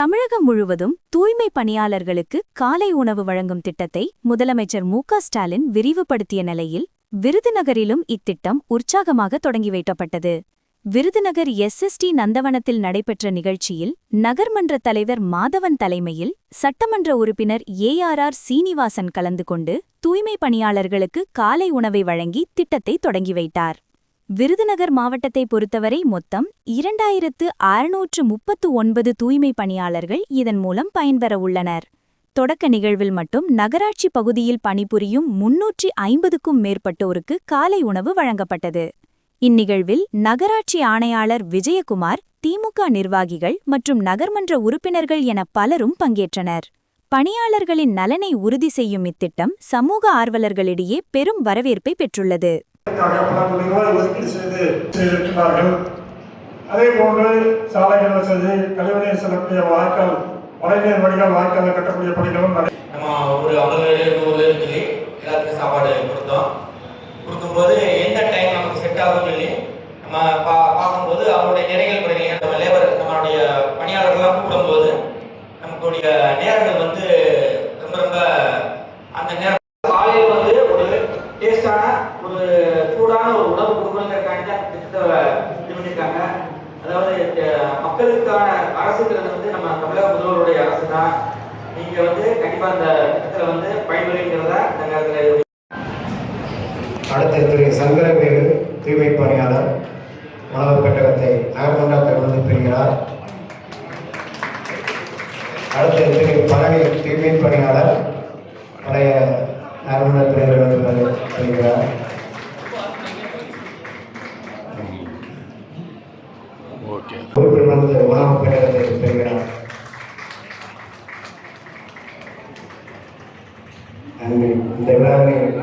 தமிழகம் முழுவதும் தூய்மை பணியாளர்களுக்கு காலை உணவு வழங்கும் திட்டத்தை முதலமைச்சர் மு.க.ஸ்டாலின் விரிவுபடுத்திய நிலையில் விருதுநகரிலும் இத்திட்டம் உற்சாகமாக தொடங்கி வைக்கப்பட்டது. விருதுநகர் எஸ்.எஸ்.டி. நந்தவனத்தில் நடைபெற்ற நிகழ்ச்சியில் நகர்மன்ற தலைவர் மாதவன் தலைமையில் சட்டமன்ற உறுப்பினர் ஏ.ஆர். சீனிவாசன் கலந்து கொண்டு தூய்மை பணியாளர்களுக்கு காலை உணவை வழங்கி திட்டத்தை தொடங்கி வைத்தார். விருதுநகர் மாவட்டத்தை பொறுத்தவரை மொத்தம் 2639 தூய்மை பணியாளர்கள் இதன் மூலம் பயன்பெற உள்ளனர். தொடக்க நிகழ்வில் மட்டும் நகராட்சி பகுதியில் பணிபுரியும் 350க்கும் மேற்பட்டோருக்கு காலை உணவு வழங்கப்பட்டது. இந்நிகழ்வில் நகராட்சி ஆணையாளர் விஜயகுமார், திமுக நிர்வாகிகள் மற்றும் நகர்மன்ற உறுப்பினர்கள் என பலரும் பங்கேற்றனர். பணியாளர்களின் நலனை உறுதி செய்யும் இத்திட்டம் சமூக ஆர்வலர்களிடையே பெரும் வரவேற்பை பெற்றுள்ளது. ஒதுக்கீடு செய்திருக்கிறார்கள். அதே போன்று சாலைகள் வசதி, கழிவுநீர் செல்லக்கூடிய வாய்க்கால், மழைநீர் வடிகால் வாய்க்கால் கட்டக்கூடிய பணிகளும் நம்ம ஒரு 50 100 சொல்லி எல்லாத்துக்கும் சாப்பாடு கொடுக்கும்போது எந்த டைம் நமக்கு செட் ஆகும் சொல்லி நம்ம பார்க்கும்போது அவங்களுடைய நிறைகள் குறைகள் நம்ம லேபர் நம்மளுடைய பணியாளர்கள்லாம் கூப்பிடும்போது நமக்குடைய நேரங்கள் வந்து ரொம்ப ரொம்ப அந்த நேரம் காலையில் வந்து ஒரு டேஸ்டான ஒரு சூடான ஒரு உணவு கொடுக்கணுங்கிறக்காண்டி தான் திட்டத்தை இது பண்ணியிருக்காங்க. அதாவது மக்களுக்கான அரசுங்கிறது வந்து நம்ம தமிழக முதல்வருடைய அரசு தான். நீங்கள் வந்து கண்டிப்பாக அந்த திட்டத்தில் வந்து பயன்பெறுங்கிறதா இந்த நேரத்தில். அடுத்த திரு சங்கரவேலு தூய்மை பணியாளர் உணவு பெட்டகத்தை நகர்மன்றத்திலிருந்து பெறுகிறார். அடுத்த திரு பழனி தூய்மை பணியாளர் பழைய நகர்மன்றத்திலிருந்து பெறுகிறார். உறுப்பினர் உணவு பெட்டகத்தை பெறுகிறார். நன்றி. இந்த விழாவில்